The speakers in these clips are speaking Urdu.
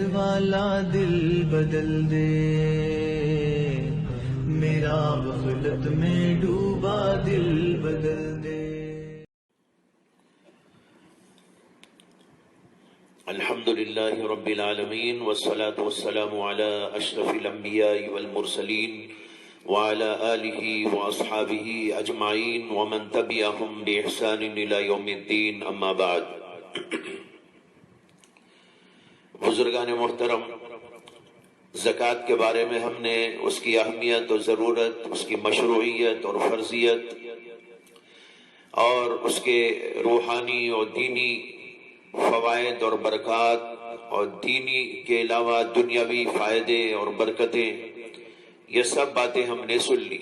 والا دل بدل دے، میرا غفلت میں ڈوبا دل بدل دے۔ الحمد للہ رب العالمین والصلاة والسلام علی اشرف الانبیاء والمرسلین وعلى آلہ واصحابہ اجمعین ومن تبعہم بإحسان الی یوم الدین، اما بعد۔ بزرگان محترم، زکوٰۃ کے بارے میں ہم نے اس کی اہمیت اور ضرورت، اس کی مشروعیت اور فرضیت، اور اس کے روحانی اور دینی فوائد اور برکات، اور دینی کے علاوہ دنیاوی فائدے اور برکتیں، یہ سب باتیں ہم نے سن لی۔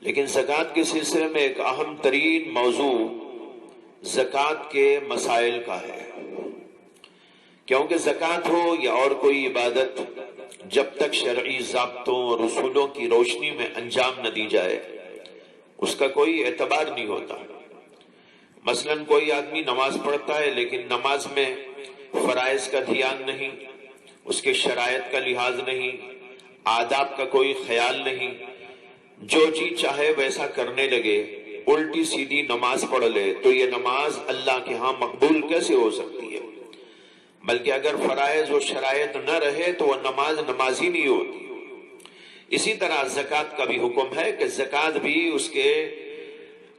لیکن زکوٰۃ کے سلسلے میں ایک اہم ترین موضوع زکوٰۃ کے مسائل کا ہے، کیونکہ زکوٰۃ ہو یا اور کوئی عبادت، جب تک شرعی ضابطوں اور اصولوں کی روشنی میں انجام نہ دی جائے اس کا کوئی اعتبار نہیں ہوتا۔ مثلا کوئی آدمی نماز پڑھتا ہے لیکن نماز میں فرائض کا دھیان نہیں، اس کے شرائط کا لحاظ نہیں، آداب کا کوئی خیال نہیں، جو جی چاہے ویسا کرنے لگے، الٹی سیدھی نماز پڑھ لے، تو یہ نماز اللہ کے ہاں مقبول کیسے ہو سکتی ہے؟ بلکہ اگر فرائض و شرائط نہ رہے تو وہ نماز ہی نہیں ہوتی۔ اسی طرح زکوٰۃ کا بھی حکم ہے کہ زکوٰۃ بھی اس کے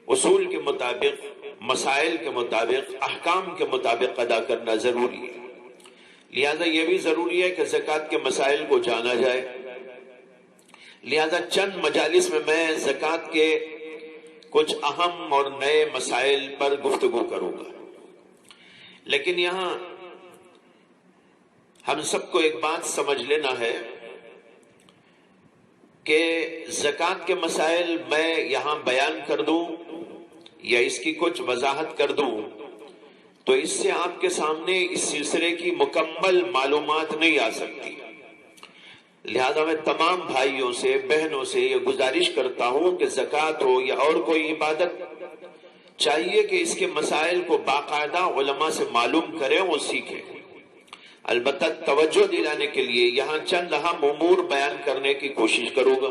اصول کے مطابق، مسائل کے مطابق، احکام کے مطابق ادا کرنا ضروری ہے۔ لہذا یہ بھی ضروری ہے کہ زکوٰۃ کے مسائل کو جانا جائے۔ لہذا چند مجالس میں زکوٰۃ کے کچھ اہم اور نئے مسائل پر گفتگو کروں گا، لیکن یہاں ہم سب کو ایک بات سمجھ لینا ہے کہ زکوٰۃ کے مسائل میں یہاں بیان کر دوں یا اس کی کچھ وضاحت کر دوں تو اس سے آپ کے سامنے اس سلسلے کی مکمل معلومات نہیں آ سکتی۔ لہذا میں تمام بھائیوں سے، بہنوں سے یہ گزارش کرتا ہوں کہ زکوٰۃ ہو یا اور کوئی عبادت، چاہیے کہ اس کے مسائل کو باقاعدہ علماء سے معلوم کریں اور سیکھیں۔ البتہ توجہ دلانے کے لیے یہاں چند اہم امور بیان کرنے کی کوشش کروں گا۔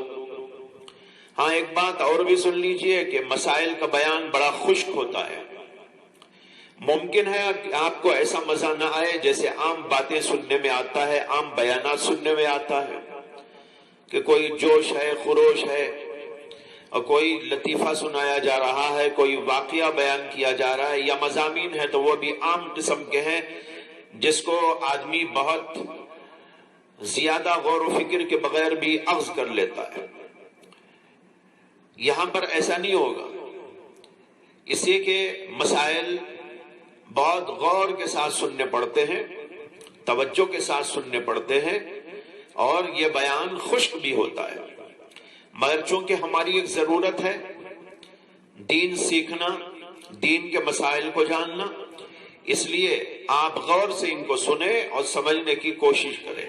ہاں، ایک بات اور بھی سن لیجئے کہ مسائل کا بیان بڑا خشک ہوتا ہے۔ ممکن ہے کہ آپ کو ایسا مزہ نہ آئے جیسے عام باتیں سننے میں آتا ہے، عام بیانات سننے میں آتا ہے، کہ کوئی جوش ہے، خروش ہے، اور کوئی لطیفہ سنایا جا رہا ہے، کوئی واقعہ بیان کیا جا رہا ہے، یا مضامین ہے تو وہ بھی عام قسم کے ہیں جس کو آدمی بہت زیادہ غور و فکر کے بغیر بھی اخذ کر لیتا ہے۔ یہاں پر ایسا نہیں ہوگا، اس لیے کہ مسائل بہت غور کے ساتھ سننے پڑتے ہیں، توجہ کے ساتھ سننے پڑتے ہیں، اور یہ بیان خشک بھی ہوتا ہے، مگر چونکہ ہماری ایک ضرورت ہے دین سیکھنا، دین کے مسائل کو جاننا، اس لیے آپ غور سے ان کو سنیں اور سمجھنے کی کوشش کریں۔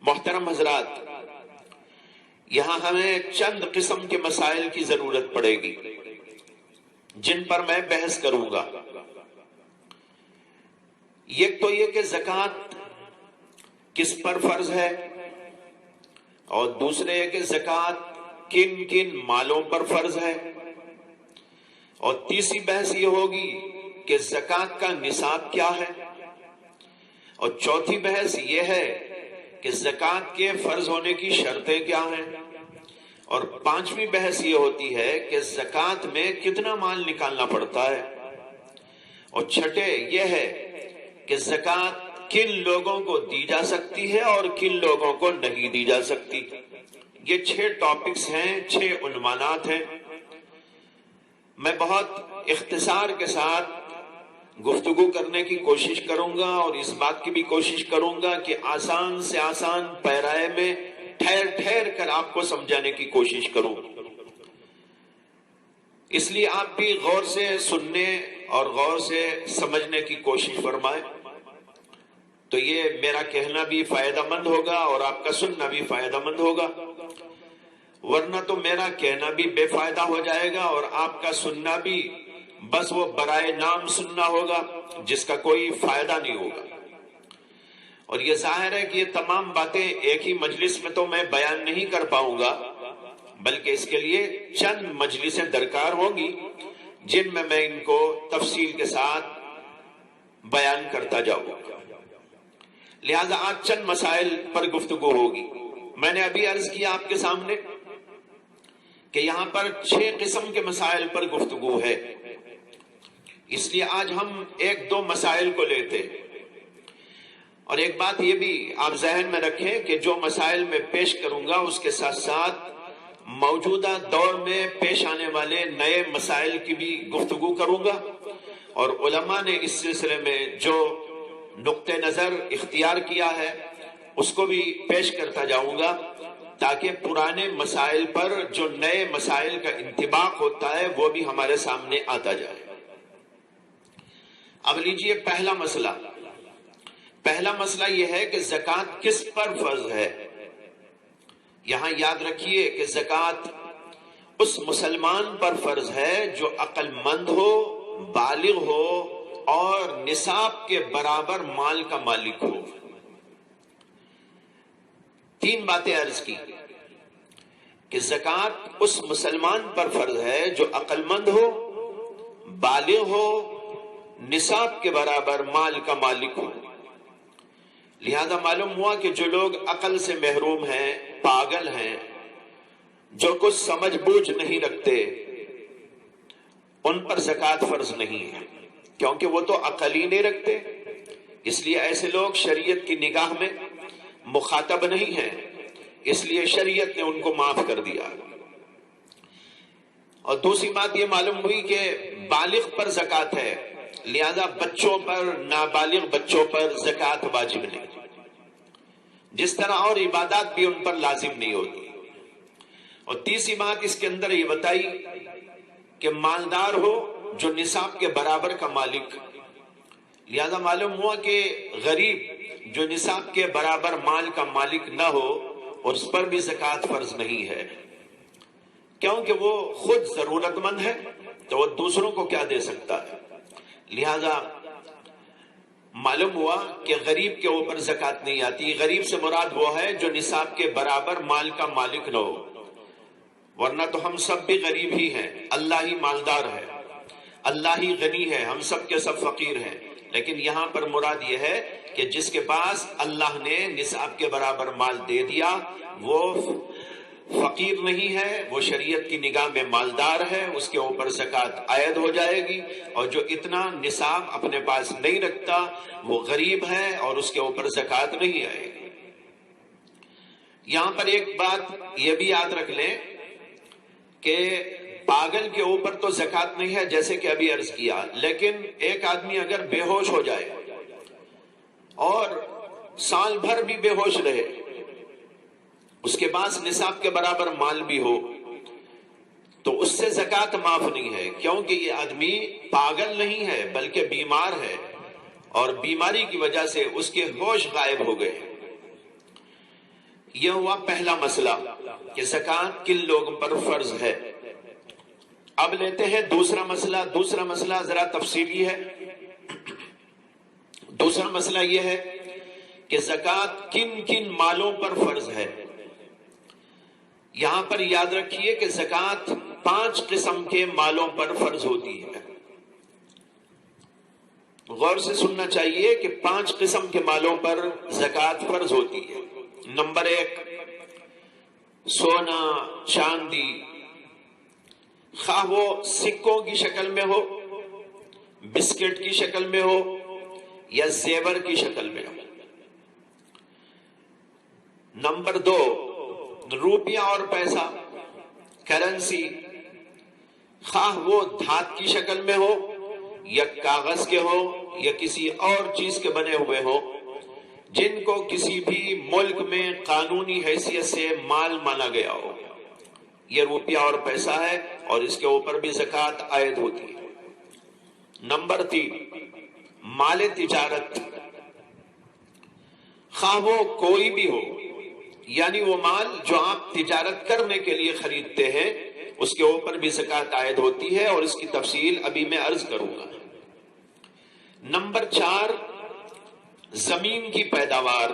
محترم حضرات، یہاں ہمیں چند قسم کے مسائل کی ضرورت پڑے گی جن پر میں بحث کروں گا۔ ایک تو یہ کہ زکوٰۃ کس پر فرض ہے، اور دوسرے یہ کہ زکوٰۃ کن کن مالوں پر فرض ہے، اور تیسری بحث یہ ہوگی کہ زکوٰۃ کا نصاب کیا ہے، اور چوتھی بحث یہ ہے کہ زکوٰۃ کے فرض ہونے کی شرطیں کیا ہیں، اور پانچویں بحث یہ ہوتی ہے کہ زکوٰۃ میں کتنا مال نکالنا پڑتا ہے، اور چھٹے یہ ہے کہ زکوٰۃ کن لوگوں کو دی جا سکتی ہے اور کن لوگوں کو نہیں دی جا سکتی۔ یہ 6 ٹاپکس ہیں، 6 عنوانات ہیں۔ میں بہت اختصار کے ساتھ گفتگو کرنے کی کوشش کروں گا، اور اس بات کی بھی کوشش کروں گا کہ آسان سے آسان پیرائے میں ٹھہر ٹھہر کر آپ کو سمجھانے کی کوشش کروں۔ اس لیے آپ بھی غور سے سننے اور غور سے سمجھنے کی کوشش فرمائیں، تو یہ میرا کہنا بھی فائدہ مند ہوگا اور آپ کا سننا بھی فائدہ مند ہوگا، ورنہ تو میرا کہنا بھی بے فائدہ ہو جائے گا اور آپ کا سننا بھی بس وہ برائے نام سننا ہوگا جس کا کوئی فائدہ نہیں ہوگا۔ اور یہ ظاہر ہے کہ یہ تمام باتیں ایک ہی مجلس میں تو میں بیان نہیں کر پاؤں گا، بلکہ اس کے لیے چند مجلسیں درکار ہوں گی جن میں ان کو تفصیل کے ساتھ بیان کرتا جاؤں گا۔ لہذا آج چند مسائل پر گفتگو ہوگی۔ میں نے ابھی عرض کیا آپ کے سامنے کہ یہاں پر 6 قسم کے مسائل پر گفتگو ہے، اس لیے آج ہم 1-2 مسائل کو لیتے ہیں۔ اور ایک بات یہ بھی آپ ذہن میں رکھیں کہ جو مسائل میں پیش کروں گا اس کے ساتھ ساتھ موجودہ دور میں پیش آنے والے نئے مسائل کی بھی گفتگو کروں گا، اور علماء نے اس سلسلے میں جو نقطہ نظر اختیار کیا ہے اس کو بھی پیش کرتا جاؤں گا، تاکہ پرانے مسائل پر جو نئے مسائل کا انطباق ہوتا ہے وہ بھی ہمارے سامنے آتا جائے۔ اب لیجئے پہلا مسئلہ یہ ہے کہ زکوٰۃ کس پر فرض ہے۔ یہاں یاد رکھیے کہ زکوٰۃ اس مسلمان پر فرض ہے جو عقل مند ہو، بالغ ہو اور نصاب کے برابر مال کا مالک ہو۔ 3 باتیں عرض کی کہ زکوٰۃ اس مسلمان پر فرض ہے جو عقل مند ہو، بالغ ہو، نصاب کے برابر مال کا مالک ہو۔ لہذا معلوم ہوا کہ جو لوگ عقل سے محروم ہیں، پاگل ہیں، جو کچھ سمجھ بوجھ نہیں رکھتے، ان پر زکوٰۃ فرض نہیں ہے، کیونکہ وہ تو عقل ہی نہیں رکھتے، اس لیے ایسے لوگ شریعت کی نگاہ میں مخاطب نہیں ہیں، اس لیے شریعت نے ان کو معاف کر دیا۔ اور دوسری بات یہ معلوم ہوئی کہ بالغ پر زکوٰۃ ہے، لہذا بچوں پر، نابالغ بچوں پر زکوٰۃ واجب نہیں، جس طرح اور عبادات بھی ان پر لازم نہیں ہوتی۔ اور تیسری بات اس کے اندر یہ بتائی کہ مالدار ہو جو نصاب کے برابر کا مالک، لہذا معلوم ہوا کہ غریب جو نصاب کے برابر مال کا مالک نہ ہو اور اس پر بھی زکوٰۃ فرض نہیں ہے، کیونکہ وہ خود ضرورت مند ہے تو وہ دوسروں کو کیا دے سکتا ہے۔ لہذا معلوم ہوا کہ غریب کے اوپر زکوٰۃ نہیں آتی۔ غریب سے مراد وہ ہے جو نصاب کے برابر مال کا مالک نہ ہو، ورنہ تو ہم سب بھی غریب ہی ہیں، اللہ ہی مالدار ہے، اللہ ہی غنی ہے، ہم سب کے سب فقیر ہیں، لیکن یہاں پر مراد یہ ہے کہ جس کے پاس اللہ نے نصاب کے برابر مال دے دیا وہ فقیر نہیں ہے، وہ شریعت کی نگاہ میں مالدار ہے، اس کے اوپر زکوٰۃ عائد ہو جائے گی، اور جو اتنا نصاب اپنے پاس نہیں رکھتا وہ غریب ہے اور اس کے اوپر زکوٰۃ نہیں آئے گی۔ یہاں پر ایک بات یہ بھی یاد رکھ لیں کہ پاگل کے اوپر تو زکوٰۃ نہیں ہے جیسے کہ ابھی عرض کیا، لیکن ایک آدمی اگر بے ہوش ہو جائے اور سال بھر بھی بے ہوش رہے، اس کے پاس نصاب کے برابر مال بھی ہو، تو اس سے زکوٰۃ معاف نہیں ہے، کیونکہ یہ آدمی پاگل نہیں ہے بلکہ بیمار ہے، اور بیماری کی وجہ سے اس کے ہوش غائب ہو گئے۔ یہ ہوا پہلا مسئلہ کہ زکوٰۃ کن لوگوں پر فرض ہے۔ اب لیتے ہیں دوسرا مسئلہ ذرا تفصیلی ہے۔ دوسرا مسئلہ یہ ہے کہ زکوٰۃ کن کن مالوں پر فرض ہے۔ یہاں پر یاد رکھیے کہ زکوٰۃ 5 قسم کے مالوں پر فرض ہوتی ہے۔ غور سے سننا چاہیے کہ 5 قسم کے مالوں پر زکوٰۃ فرض ہوتی ہے۔ نمبر 1، سونا چاندی، خواہ وہ سکوں کی شکل میں ہو، بسکٹ کی شکل میں ہو یا زیور کی شکل میں ہو۔ نمبر 2، روپیہ اور پیسہ، کرنسی، خواہ وہ دھات کی شکل میں ہو یا کاغذ کے ہو یا کسی اور چیز کے بنے ہوئے ہو، جن کو کسی بھی ملک میں قانونی حیثیت سے مال مانا گیا ہو، یہ روپیہ اور پیسہ ہے اور اس کے اوپر بھی زکوٰۃ عائد ہوتی ہے۔ نمبر 3، مال تجارت، خواہ وہ کوئی بھی ہو، یعنی وہ مال جو آپ تجارت کرنے کے لیے خریدتے ہیں اس کے اوپر بھی زکوٰۃ عائد ہوتی ہے، اور اس کی تفصیل ابھی میں عرض کروں گا۔ نمبر 4، زمین کی پیداوار،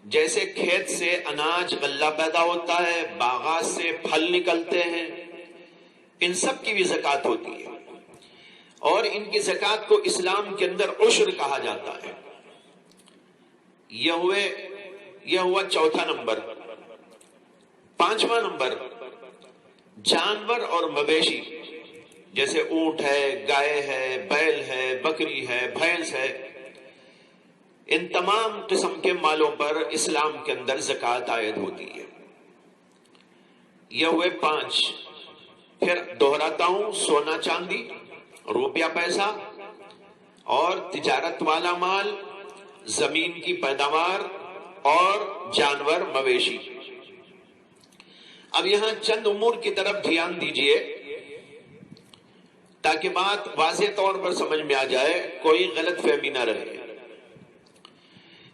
جیسے کھیت سے اناج غلہ پیدا ہوتا ہے، باغات سے پھل نکلتے ہیں، ان سب کی بھی زکوٰۃ ہوتی ہے، اور ان کی زکوٰۃ کو اسلام کے اندر عشر کہا جاتا ہے۔ یہ ہوا چوتھا نمبر۔ پانچواں نمبر، جانور اور مویشی، جیسے اونٹ ہے، گائے ہے، بیل ہے، بکری ہے، بھینس ہے، ان تمام قسم کے مالوں پر اسلام کے اندر زکوٰۃ عائد ہوتی ہے۔ یہ ہوئے 5۔ پھر دہراتا ہوں، سونا چاندی، روپیہ پیسہ اور تجارت والا مال، زمین کی پیداوار اور جانور مویشی۔ اب یہاں چند امور کی طرف دھیان دیجئے تاکہ بات واضح طور پر سمجھ میں آ جائے، کوئی غلط فہمی نہ رہے۔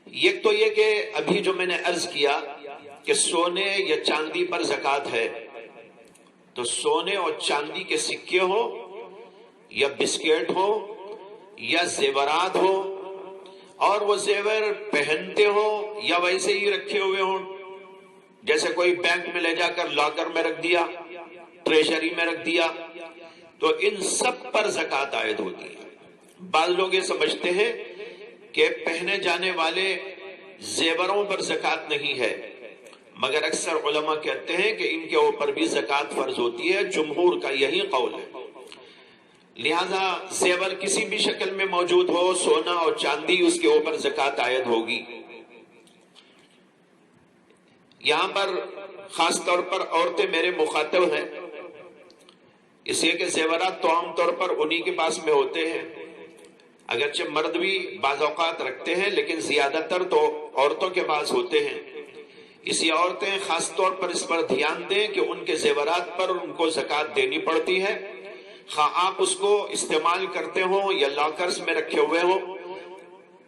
ایک تو یہ کہ ابھی جو میں نے عرض کیا کہ سونے یا چاندی پر زکوٰۃ ہے، تو سونے اور چاندی کے سکے ہو یا بسکٹ ہو یا زیورات ہو، اور وہ زیور پہنتے ہو یا ویسے ہی رکھے ہوئے ہوں، جیسے کوئی بینک میں لے جا کر لاکر میں رکھ دیا، ٹریجری میں رکھ دیا، تو ان سب پر زکوٰۃ عائد ہوتی ہے۔ بعض لوگ یہ سمجھتے ہیں کہ پہنے جانے والے زیوروں پر زکوٰۃ نہیں ہے، مگر اکثر علماء کہتے ہیں کہ ان کے اوپر بھی زکوٰۃ فرض ہوتی ہے، جمہور کا یہی قول ہے۔ لہذا زیور کسی بھی شکل میں موجود ہو، سونا اور چاندی، اس کے اوپر زکوٰۃ عائد ہوگی۔ یہاں پر خاص طور پر عورتیں میرے مخاطب ہیں، اس لیے کہ زیورات تو عام طور پر انہی کے پاس میں ہوتے ہیں، اگرچہ مرد بھی بعض اوقات رکھتے ہیں، لیکن زیادہ تر تو عورتوں کے پاس ہوتے ہیں۔ اسی عورتیں خاص طور پر اس پر دھیان دیں کہ ان کے زیورات پر ان کو زکوٰۃ دینی پڑتی ہے، خواہ آپ اس کو استعمال کرتے ہوں یا لاکرز میں رکھے ہوئے ہوں،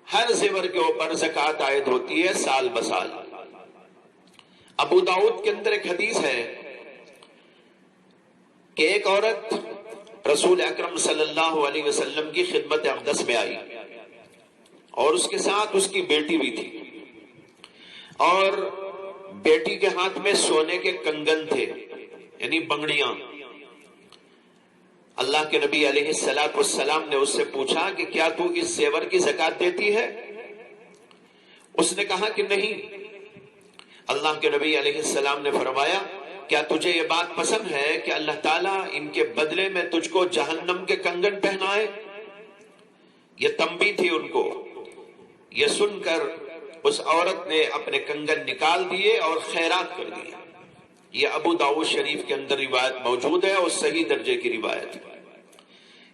ہر زیور کے اوپر زکوٰۃ عائد ہوتی ہے سال بسال۔ ابو داؤد کے اندر ایک حدیث ہے کہ ایک عورت رسول اکرم صلی اللہ علیہ وسلم کی خدمت اقدس میں آئی، اور اس کے ساتھ اس کی بیٹی بھی تھی، اور بیٹی کے ہاتھ میں سونے کے کنگن تھے، یعنی بنگڑیاں۔ اللہ کے نبی علیہ السلام نے اس سے پوچھا کہ کیا تو اس زیور کی زکوٰۃ دیتی ہے؟ اس نے کہا کہ نہیں۔ اللہ کے نبی علیہ السلام نے فرمایا، کیا تجھے یہ بات پسند ہے کہ اللہ تعالیٰ ان کے بدلے میں تجھ کو جہنم کے کنگن پہنائے؟ یہ تنبیہ تھی ان کو۔ یہ سن کر اس عورت نے اپنے کنگن نکال دیے اور خیرات کر دیے۔ یہ ابو داؤد شریف کے اندر روایت موجود ہے، اور صحیح درجے کی روایت ہے۔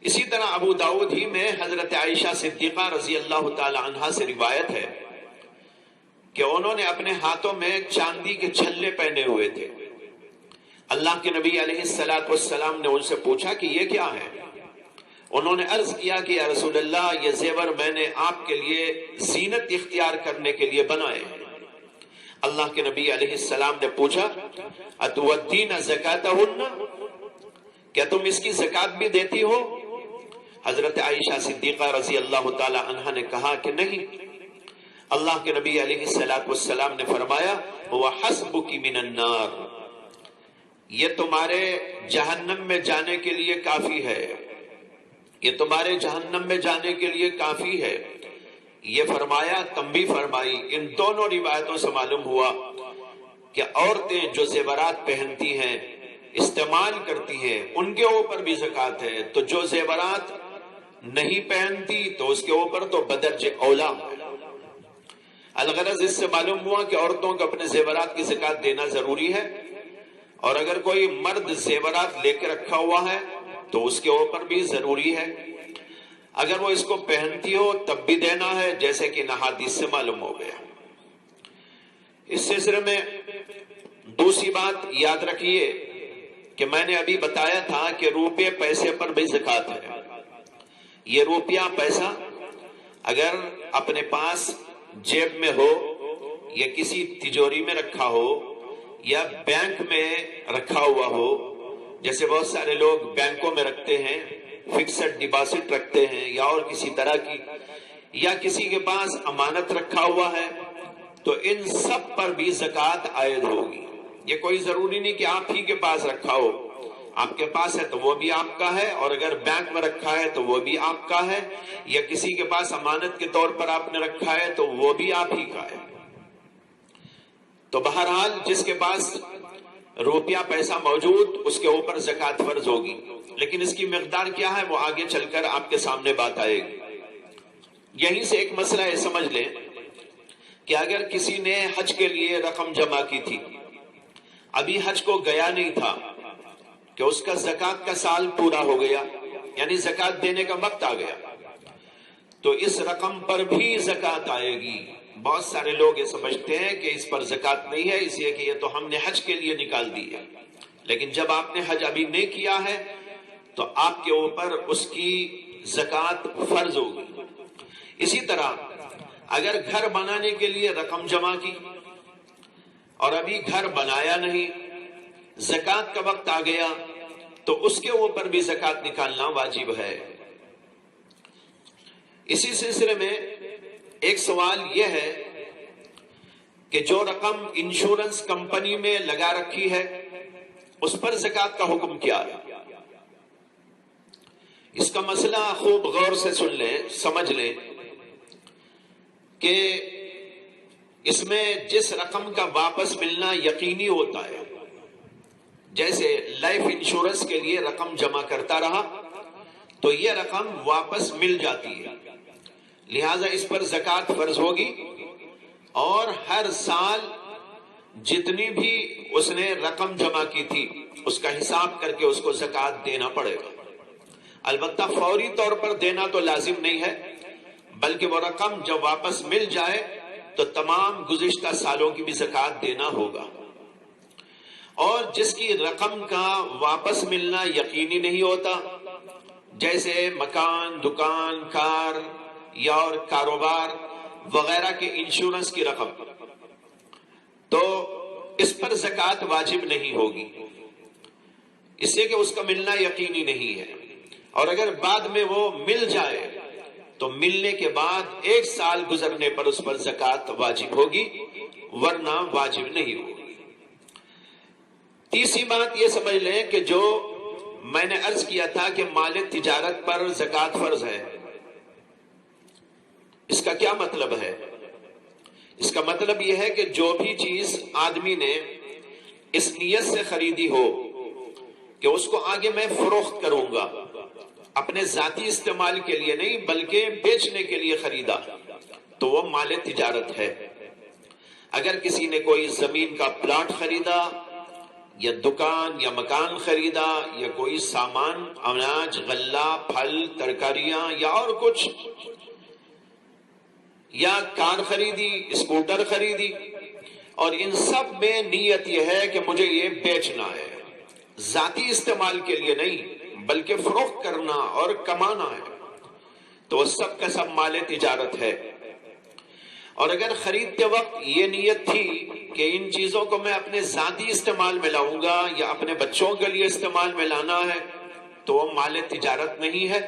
اسی طرح ابو داؤد ہی میں حضرت عائشہ صدیقہ رضی اللہ تعالی عنہا سے روایت ہے کہ انہوں نے اپنے ہاتھوں میں چاندی کے چھلے پہنے ہوئے تھے۔ اللہ کے نبی علیہ السلام نے ان سے پوچھا کہ یہ کیا ہے؟ انہوں نے عرض کیا کہ یا رسول اللہ، یہ زیور میں نے آپ کے لیے زینت اختیار کرنے کے لیے بنائے ہیں۔ اللہ کے نبی علیہ السلام نے پوچھا، اتؤدین زکاتہن، کیا تم اس کی زکات بھی دیتی ہو؟ حضرت عائشہ صدیقہ رضی اللہ تعالی عنہا نے کہا کہ نہیں۔ اللہ کے نبی علیہ السلام نے فرمایا، هو حسبک من النار، یہ تمہارے جہنم میں جانے کے لیے کافی ہے، یہ تمہارے جہنم میں جانے کے لیے کافی ہے۔ یہ فرمایا، تنبیہ فرمائی۔ ان دونوں روایتوں سے معلوم ہوا کہ عورتیں جو زیورات پہنتی ہیں، استعمال کرتی ہیں، ان کے اوپر بھی زکوٰۃ ہے، تو جو زیورات نہیں پہنتی تو اس کے اوپر تو بدرجہ اولا ہے۔ الغرض اس سے معلوم ہوا کہ عورتوں کو اپنے زیورات کی زکوٰۃ دینا ضروری ہے، اور اگر کوئی مرد زیورات لے کے رکھا ہوا ہے تو اس کے اوپر بھی ضروری ہے، اگر وہ اس کو پہنتی ہو تب بھی دینا ہے، جیسے کہ حدیث سے معلوم ہو گیا۔ اس سلسلے میں دوسری بات یاد رکھیے کہ میں نے ابھی بتایا تھا کہ روپے پیسے پر بھی زکوٰۃ ہے۔ یہ روپیہ پیسہ اگر اپنے پاس جیب میں ہو یا کسی تجوری میں رکھا ہو یا بینک میں رکھا ہوا ہو، جیسے بہت سارے لوگ بینکوں میں رکھتے ہیں فکسڈ ڈپازٹ رکھتے ہیں یا اور کسی طرح کی، یا کسی کے پاس امانت رکھا ہوا ہے، تو ان سب پر بھی زکوٰۃ عائد ہوگی۔ یہ کوئی ضروری نہیں کہ آپ ہی کے پاس رکھا ہو، آپ کے پاس ہے تو وہ بھی آپ کا ہے، اور اگر بینک میں رکھا ہے تو وہ بھی آپ کا ہے، یا کسی کے پاس امانت کے طور پر آپ نے رکھا ہے تو وہ بھی آپ ہی کا ہے۔ تو بہرحال جس کے پاس روپیہ پیسہ موجود، اس کے اوپر زکوٰۃ فرض ہوگی، لیکن اس کی مقدار کیا ہے وہ آگے چل کر آپ کے سامنے بات آئے گی۔ یہیں سے ایک مسئلہ یہ سمجھ لیں کہ اگر کسی نے حج کے لیے رقم جمع کی تھی، ابھی حج کو گیا نہیں تھا، کہ اس کا زکوٰۃ کا سال پورا ہو گیا، یعنی زکوٰۃ دینے کا وقت آ گیا، تو اس رقم پر بھی زکوٰۃ آئے گی۔ بہت سارے لوگ یہ سمجھتے ہیں کہ اس پر زکوٰۃ نہیں ہے، اس لیے کہ یہ تو ہم نے حج کے لیے نکال دی ہے، لیکن جب آپ نے حج ابھی نہیں کیا ہے تو آپ کے اوپر اس کی زکوٰۃ فرض ہوگی۔ اسی طرح اگر گھر بنانے کے لیے رقم جمع کی اور ابھی گھر بنایا نہیں، زکوٰۃ کا وقت آ گیا، تو اس کے اوپر بھی زکوٰۃ نکالنا واجب ہے۔ اسی سلسلے میں ایک سوال یہ ہے کہ جو رقم انشورنس کمپنی میں لگا رکھی ہے اس پر زکوٰۃ کا حکم کیا ہے؟ اس کا مسئلہ خوب غور سے سن لیں، سمجھ لیں کہ اس میں جس رقم کا واپس ملنا یقینی ہوتا ہے، جیسے لائف انشورنس کے لیے رقم جمع کرتا رہا تو یہ رقم واپس مل جاتی ہے، لہذا اس پر زکوٰۃ فرض ہوگی، اور ہر سال جتنی بھی اس نے رقم جمع کی تھی اس کا حساب کر کے اس کو زکوٰۃ دینا پڑے گا۔ البتہ فوری طور پر دینا تو لازم نہیں ہے، بلکہ وہ رقم جب واپس مل جائے تو تمام گزشتہ سالوں کی بھی زکوٰۃ دینا ہوگا۔ اور جس کی رقم کا واپس ملنا یقینی نہیں ہوتا، جیسے مکان، دکان، کار یا اور کاروبار وغیرہ کے انشورنس کی رقم، تو اس پر زکوٰۃ واجب نہیں ہوگی، اس سے کہ اس کا ملنا یقینی نہیں ہے، اور اگر بعد میں وہ مل جائے تو ملنے کے بعد 1 سال گزرنے پر اس پر زکوٰۃ واجب ہوگی، ورنہ واجب نہیں ہوگی۔ تیسری بات یہ سمجھ لیں کہ جو میں نے عرض کیا تھا کہ مال تجارت پر زکوٰۃ فرض ہے، اس کا کیا مطلب ہے؟ اس کا مطلب یہ ہے کہ جو بھی چیز آدمی نے اس نیت سے خریدی ہو کہ اس کو آگے میں فروخت کروں گا، اپنے ذاتی استعمال کے لیے نہیں بلکہ بیچنے کے لیے خریدا، تو وہ مال تجارت ہے۔ اگر کسی نے کوئی زمین کا پلاٹ خریدا یا دکان یا مکان خریدا یا کوئی سامان، اناج، غلہ، پھل، ترکاریاں یا اور کچھ، یا کار خریدی، اسکوٹر خریدی، اور ان سب میں نیت یہ ہے کہ مجھے یہ بیچنا ہے، ذاتی استعمال کے لیے نہیں بلکہ فروخت کرنا اور کمانا ہے، تو وہ سب کا سب مال تجارت ہے۔ اور اگر خریدتے وقت یہ نیت تھی کہ ان چیزوں کو میں اپنے ذاتی استعمال میں لاؤں گا یا اپنے بچوں کے لیے استعمال میں لانا ہے، تو وہ مال تجارت نہیں ہے۔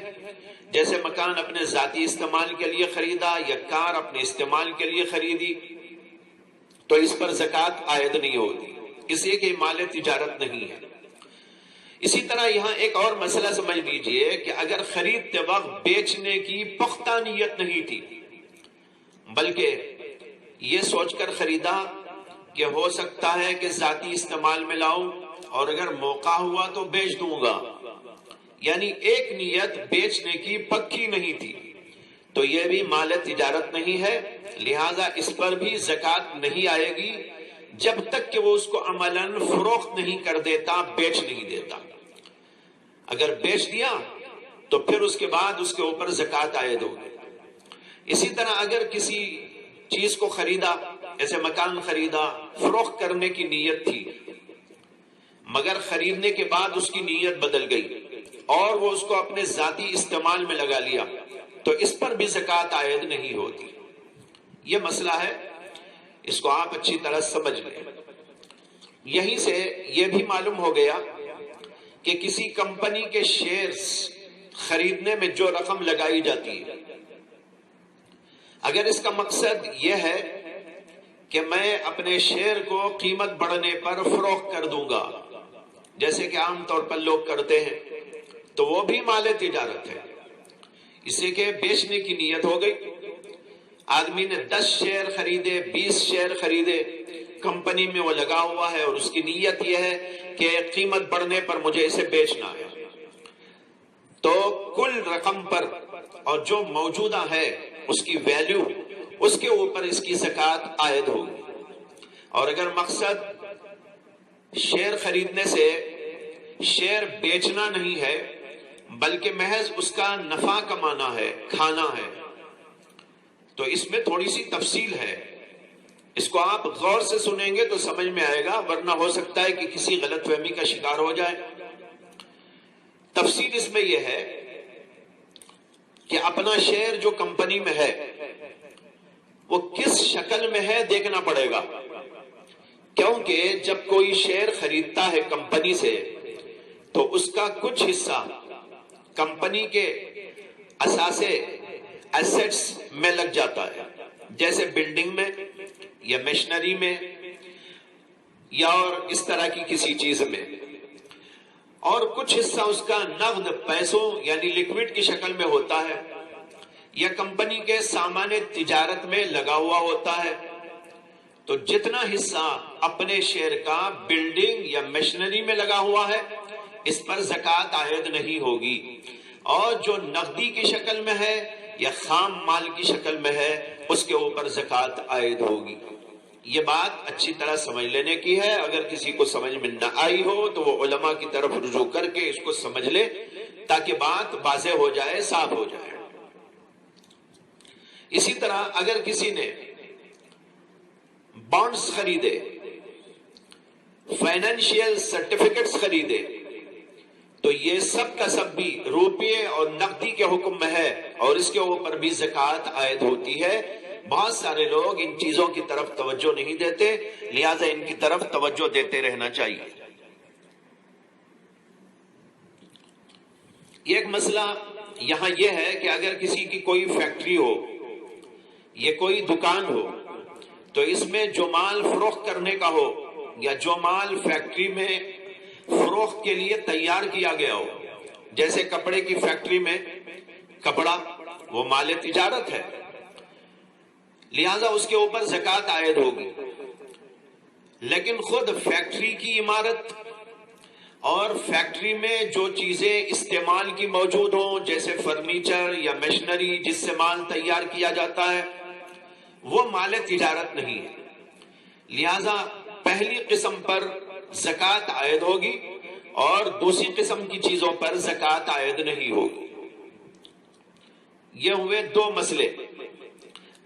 جیسے مکان اپنے ذاتی استعمال کے لیے خریدا یا کار اپنے استعمال کے لیے خریدی، تو اس پر زکوٰۃ عائد نہیں ہوتی، اس لیے کہ مال تجارت نہیں ہے۔ اسی طرح یہاں ایک اور مسئلہ سمجھ لیجئے کہ اگر خریدتے وقت بیچنے کی پختہ نیت نہیں تھی، بلکہ یہ سوچ کر خریدا کہ ہو سکتا ہے کہ ذاتی استعمال میں لاؤں اور اگر موقع ہوا تو بیچ دوں گا، یعنی ایک نیت بیچنے کی پکی نہیں تھی، تو یہ بھی مال تجارت نہیں ہے، لہذا اس پر بھی زکوٰۃ نہیں آئے گی جب تک کہ وہ اس کو عملاً فروخت نہیں کر دیتا، بیچ نہیں دیتا۔ اگر بیچ دیا تو پھر اس کے بعد اس کے اوپر زکوٰۃ عائد ہوگی۔ اسی طرح اگر کسی چیز کو خریدا، جیسے مکان خریدا، فروخت کرنے کی نیت تھی، مگر خریدنے کے بعد اس کی نیت بدل گئی اور وہ اس کو اپنے ذاتی استعمال میں لگا لیا، تو اس پر بھی زکوٰۃ عائد نہیں ہوتی۔ یہ مسئلہ ہے، اس کو آپ اچھی طرح سمجھ لیں۔ یہیں سے یہ بھی معلوم ہو گیا کہ کسی کمپنی کے شیئرز خریدنے میں جو رقم لگائی جاتی ہے، اگر اس کا مقصد یہ ہے کہ میں اپنے شیئر کو قیمت بڑھنے پر فروخت کر دوں گا، جیسے کہ عام طور پر لوگ کرتے ہیں، تو وہ بھی مال تجارت ہے، اسے کہ بیچنے کی نیت ہو گئی، آدمی نے 10 شیئر خریدے، 20 شیئر خریدے، کمپنی میں وہ لگا ہوا ہے اور اس کی نیت یہ ہے کہ قیمت بڑھنے پر مجھے اسے بیچنا ہے، تو کل رقم پر اور جو موجودہ ہے اس کی ویلیو، اس کے اوپر اس کی زکوٰۃ عائد ہوگی۔ اور اگر مقصد شیئر خریدنے سے شیئر بیچنا نہیں ہے بلکہ محض اس کا نفع کمانا ہے، کھانا ہے، تو اس میں تھوڑی سی تفصیل ہے، اس کو آپ غور سے سنیں گے تو سمجھ میں آئے گا، ورنہ ہو سکتا ہے کہ کسی غلط فہمی کا شکار ہو جائے۔ تفصیل اس میں یہ ہے کہ اپنا شیئر جو کمپنی میں ہے وہ کس شکل میں ہے دیکھنا پڑے گا، کیونکہ جب کوئی شیئر خریدتا ہے کمپنی سے تو اس کا کچھ حصہ کمپنی کے اثاثے ایسٹس میں لگ جاتا ہے، جیسے بلڈنگ میں یا مشینری میں یا اور اس طرح کی کسی چیز میں، اور کچھ حصہ اس کا نقد پیسوں یعنی لیکوڈ کی شکل میں ہوتا ہے یا کمپنی کے سامان تجارت میں لگا ہوا ہوتا ہے۔ تو جتنا حصہ اپنے شیئر کا بلڈنگ یا مشینری میں لگا ہوا ہے اس پر زکوٰۃ عائد نہیں ہوگی، اور جو نقدی کی شکل میں ہے یا خام مال کی شکل میں ہے اس کے اوپر زکوٰۃ عائد ہوگی۔ یہ بات اچھی طرح سمجھ لینے کی ہے، اگر کسی کو سمجھ میں نہ آئی ہو تو وہ علماء کی طرف رجوع کر کے اس کو سمجھ لے تاکہ بات واضح ہو جائے، صاف ہو جائے۔ اسی طرح اگر کسی نے بانڈز خریدے، فائنینشیل سرٹیفکیٹس خریدے، تو یہ سب کا سب بھی روپے اور نقدی کے حکم میں ہے اور اس کے اوپر بھی زکوٰۃ عائد ہوتی ہے۔ بہت سارے لوگ ان چیزوں کی طرف توجہ نہیں دیتے، لہذا ان کی طرف توجہ دیتے رہنا چاہیے۔ ایک مسئلہ یہاں یہ ہے کہ اگر کسی کی کوئی فیکٹری ہو، یہ کوئی دکان ہو، تو اس میں جو مال فروخت کرنے کا ہو یا جو مال فیکٹری میں فروخت کے لیے تیار کیا گیا ہو، جیسے کپڑے کی فیکٹری میں کپڑا وہ مال تجارت ہے، لہذا اس کے اوپر زکوٰۃ عائد ہوگی، لیکن خود فیکٹری کی عمارت اور فیکٹری میں جو چیزیں استعمال کی موجود ہوں جیسے فرنیچر یا مشینری جس سے مال تیار کیا جاتا ہے وہ مال تجارت نہیں ہے، لہذا پہلی قسم پر زکوٰۃ عائد ہوگی اور دوسری قسم کی چیزوں پر زکوٰۃ عائد نہیں ہوگی۔ یہ ہوئے 2 مسئلے۔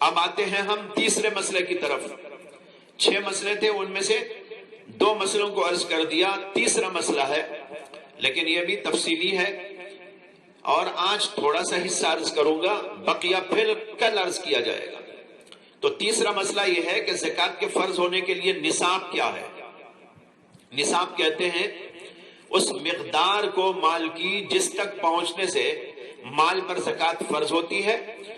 اب آتے ہیں ہم تیسرے مسئلے کی طرف۔ 6 مسئلے تھے، ان میں سے 2 مسئلوں کو عرض کر دیا، تیسرا مسئلہ ہے لیکن یہ بھی تفصیلی ہے اور آج تھوڑا سا حصہ عرض کروں گا، بقیہ پھر کل عرض کیا جائے گا۔ تو تیسرا مسئلہ یہ ہے کہ زکوٰۃ کے فرض ہونے کے لیے نصاب کیا ہے۔ نصاب کہتے ہیں اس مقدار کو مال کی جس تک پہنچنے سے مال پر زکوٰۃ فرض ہوتی ہے،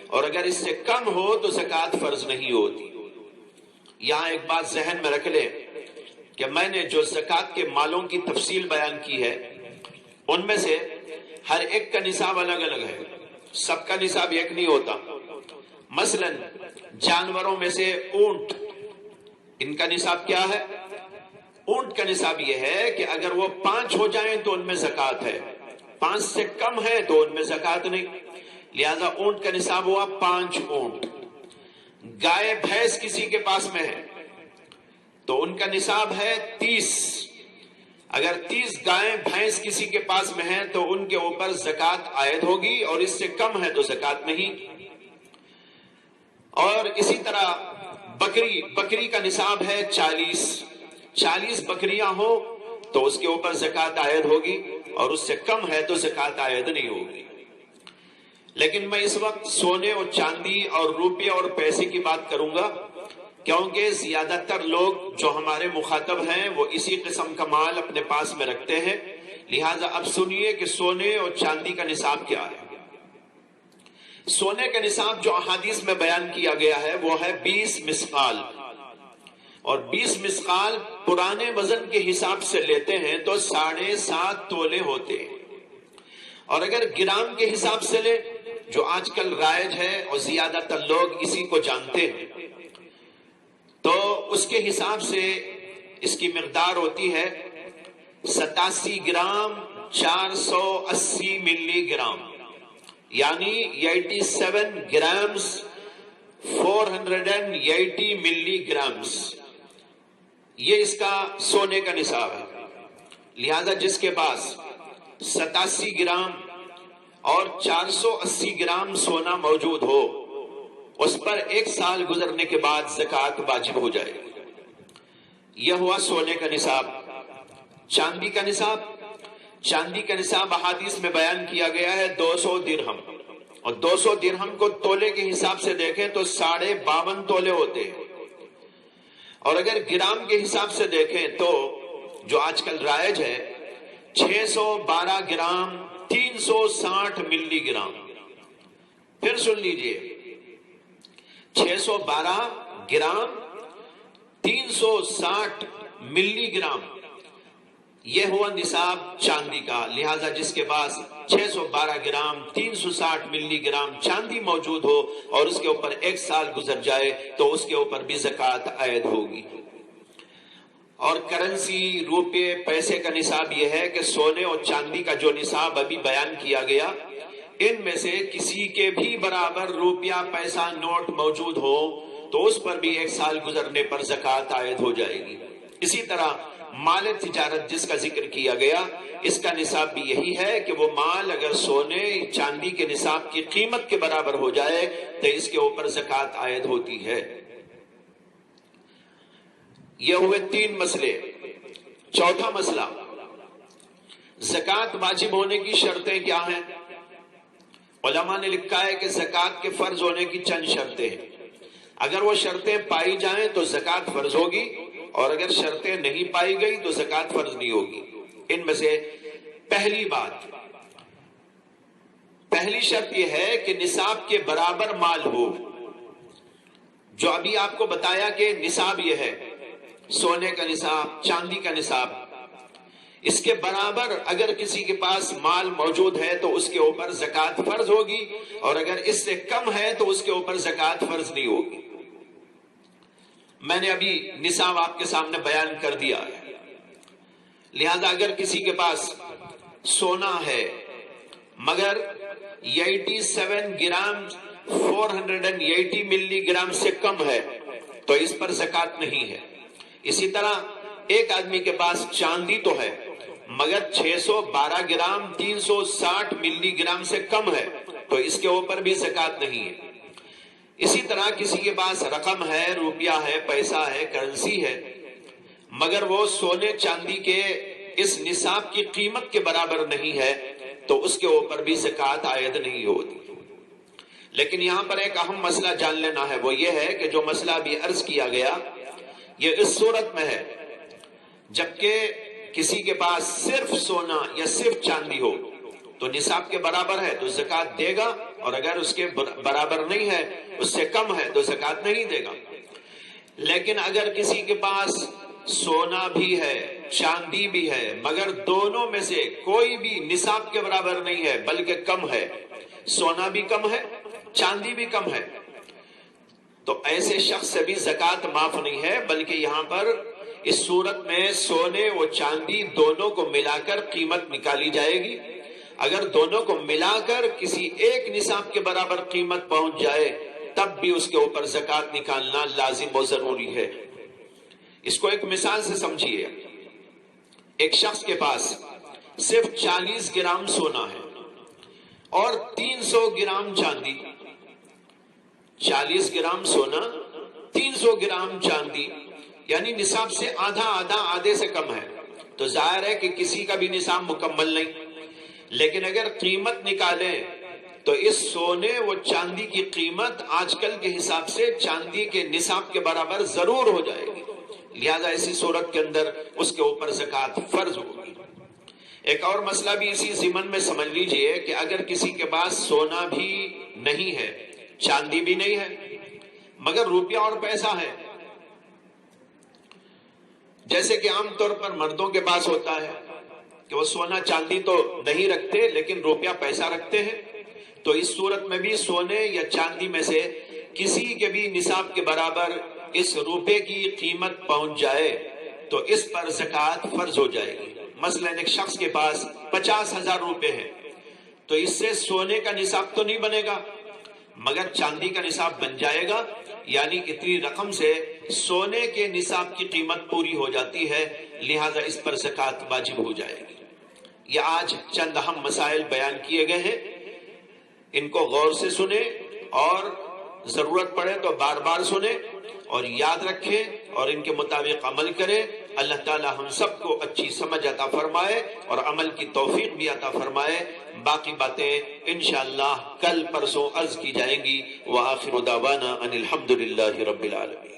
اور اگر اس سے کم ہو تو زکوٰۃ فرض نہیں ہوتی۔ یہاں ایک بات ذہن میں رکھ لیں کہ میں نے جو زکوٰۃ کے مالوں کی تفصیل بیان کی ہے ان میں سے ہر ایک کا نصاب الگ الگ ہے، سب کا نصاب ایک نہیں ہوتا۔ مثلا جانوروں میں سے اونٹ، ان کا نصاب کیا ہے؟ اونٹ کا نصاب یہ ہے کہ اگر وہ 5 ہو جائیں تو ان میں زکوٰۃ ہے، 5 سے کم ہے تو ان میں زکوٰۃ نہیں، لہذا اونٹ کا نصاب ہوا 5 اونٹ۔ گائے بھینس کسی کے پاس میں ہے تو ان کا نصاب ہے 30۔ اگر 30 گائے بھینس کسی کے پاس میں ہیں تو ان کے اوپر زکوٰۃ عائد ہوگی، اور اس سے کم ہے تو زکوٰۃ نہیں۔ اور اسی طرح بکری کا نصاب ہے 40 بکریاں ہو تو اس کے اوپر زکوٰۃ عائد ہوگی، اور اس سے کم ہے تو زکوٰۃ عائد نہیں ہوگی۔ لیکن میں اس وقت سونے اور چاندی اور روپے اور پیسے کی بات کروں گا، کیونکہ زیادہ تر لوگ جو ہمارے مخاطب ہیں وہ اسی قسم کا مال اپنے پاس میں رکھتے ہیں، لہذا اب سنیے کہ سونے اور چاندی کا نصاب کیا ہے۔ سونے کا نصاب جو احادیث میں بیان کیا گیا ہے وہ ہے 20 مسقال، اور 20 مسقال پرانے وزن کے حساب سے لیتے ہیں تو 7.5 تولے ہوتے ہیں، اور اگر گرام کے حساب سے لے جو آج کل رائج ہے اور زیادہ تر لوگ اسی کو جانتے ہیں، تو اس کے حساب سے اس کی مقدار ہوتی ہے 87 گرام 480 ملی گرام، یعنی 87 گرامز 480 ملی گرامز، یہ اس کا سونے کا نصاب ہے۔ لہذا جس کے پاس 87 گرام اور 480 گرام سونا موجود ہو، اس پر 1 سال گزرنے کے بعد زکوٰۃ واجب ہو جائے۔ یہ ہوا سونے کا نصاب۔ چاندی کا نصاب، چاندی کا نصاب احادیث میں بیان کیا گیا ہے 200 درہم، اور 200 درہم کو تولے کے حساب سے دیکھیں تو 52.5 تولے ہوتے ہیں، اور اگر گرام کے حساب سے دیکھیں تو جو آج کل رائج ہے 612 گرام 360 ملی گرام۔ پھر سن لیجئے، 612 گرام 360 ملی گرام، یہ ہوا نصاب چاندی کا۔ لہذا جس کے پاس 612 گرام 360 ملی گرام چاندی موجود ہو اور اس کے اوپر 1 سال گزر جائے تو اس کے اوپر بھی زکوٰۃ عائد ہوگی۔ اور کرنسی، روپے، پیسے کا نصاب یہ ہے کہ سونے اور چاندی کا جو نصاب ابھی بیان کیا گیا، ان میں سے کسی کے بھی برابر روپیہ، پیسہ، نوٹ موجود ہو تو اس پر بھی 1 سال گزرنے پر زکوٰۃ عائد ہو جائے گی۔ اسی طرح مال تجارت جس کا ذکر کیا گیا، اس کا نصاب بھی یہی ہے کہ وہ مال اگر سونے چاندی کے نصاب کی قیمت کے برابر ہو جائے تو اس کے اوپر زکوٰۃ عائد ہوتی ہے۔ یہ ہوئے 3 مسئلے۔ چوتھا مسئلہ، زکوٰۃ واجب ہونے کی شرطیں کیا ہیں؟ علماء نے لکھا ہے کہ زکوٰۃ کے فرض ہونے کی چند شرطیں ہیں۔ اگر وہ شرطیں پائی جائیں تو زکوٰۃ فرض ہوگی، اور اگر شرطیں نہیں پائی گئی تو زکوٰۃ فرض نہیں ہوگی۔ ان میں سے پہلی شرط یہ ہے کہ نصاب کے برابر مال ہو۔ جو ابھی آپ کو بتایا کہ نصاب یہ ہے، سونے کا نصاب، چاندی کا نصاب، اس کے برابر اگر کسی کے پاس مال موجود ہے تو اس کے اوپر زکوٰۃ فرض ہوگی، اور اگر اس سے کم ہے تو اس کے اوپر زکوٰۃ فرض نہیں ہوگی۔ میں نے ابھی نصاب آپ کے سامنے بیان کر دیا ہے۔ لہذا اگر کسی کے پاس سونا ہے مگر 87 گرام 480 ملی گرام سے کم ہے تو اس پر زکوٰۃ نہیں ہے۔ اسی طرح ایک آدمی کے پاس چاندی تو ہے مگر 612 گرام 360 ملی گرام سے کم ہے تو اس کے اوپر بھی زکوٰۃ نہیں ہے۔ اسی طرح کسی کے پاس رقم ہے، روپیہ ہے، پیسہ ہے، کرنسی ہے، مگر وہ سونے چاندی کے اس نصاب کی قیمت کے برابر نہیں ہے تو اس کے اوپر بھی زکوٰۃ عائد نہیں ہوتی۔ لیکن یہاں پر ایک اہم مسئلہ جان لینا ہے، وہ یہ ہے کہ جو مسئلہ ابھی عرض کیا گیا یہ اس صورت میں ہے جبکہ کسی کے پاس صرف سونا یا صرف چاندی ہو تو نصاب کے برابر ہے تو زکوٰۃ دے گا، اور اگر اس کے برابر نہیں ہے، اس سے کم ہے تو زکوٰۃ نہیں دے گا۔ لیکن اگر کسی کے پاس سونا بھی ہے، چاندی بھی ہے، مگر دونوں میں سے کوئی بھی نصاب کے برابر نہیں ہے بلکہ کم ہے، سونا بھی کم ہے، چاندی بھی کم ہے، تو ایسے شخص سے بھی زکوٰۃ معاف نہیں ہے، بلکہ یہاں پر اس صورت میں سونے و چاندی دونوں کو ملا کر قیمت نکالی جائے گی۔ اگر دونوں کو ملا کر کسی ایک نصاب کے برابر قیمت پہنچ جائے تب بھی اس کے اوپر زکوٰۃ نکالنا لازم و ضروری ہے۔ اس کو ایک مثال سے سمجھیے۔ ایک شخص کے پاس صرف 40 گرام سونا ہے اور 300 گرام چاندی، 40 گرام سونا، 300 گرام چاندی، یعنی نصاب سے آدھے سے کم ہے، تو ظاہر ہے کہ کسی کا بھی نصاب مکمل نہیں۔ لیکن اگر قیمت نکالیں تو اس سونے و چاندی کی قیمت آج کل کے حساب سے چاندی کے نصاب کے برابر ضرور ہو جائے گی، لہذا اسی صورت کے اندر اس کے اوپر زکوٰۃ فرض ہوگی۔ ایک اور مسئلہ بھی اسی ضمن میں سمجھ لیجئے کہ اگر کسی کے پاس سونا بھی نہیں ہے، چاندی بھی نہیں ہے، مگر روپیہ اور پیسہ ہے، جیسے کہ عام طور پر مردوں کے پاس ہوتا ہے کہ وہ سونا چاندی تو نہیں رکھتے لیکن روپیہ پیسہ رکھتے ہیں، تو اس صورت میں بھی سونے یا چاندی میں سے کسی کے بھی نصاب کے برابر اس روپے کی قیمت پہنچ جائے تو اس پر زکوٰۃ فرض ہو جائے گی۔ مثلا ایک شخص کے پاس 50,000 روپے ہیں تو اس سے سونے کا نصاب تو نہیں بنے گا مگر چاندی کا نصاب بن جائے گا، یعنی اتنی رقم سے سونے کے نصاب کی قیمت پوری ہو جاتی ہے، لہذا اس پر زکوٰۃ واجب ہو جائے گی۔ یہ آج چند اہم مسائل بیان کیے گئے ہیں، ان کو غور سے سنیں اور ضرورت پڑے تو بار بار سنیں اور یاد رکھیں اور ان کے مطابق عمل کریں۔ اللہ تعالی ہم سب کو اچھی سمجھ عطا فرمائے اور عمل کی توفیق بھی عطا فرمائے۔ باقی باتیں انشاءاللہ کل پرسوں عرض کی جائیں گی۔ وآخر دعوانا ان الحمد للہ رب العالمین۔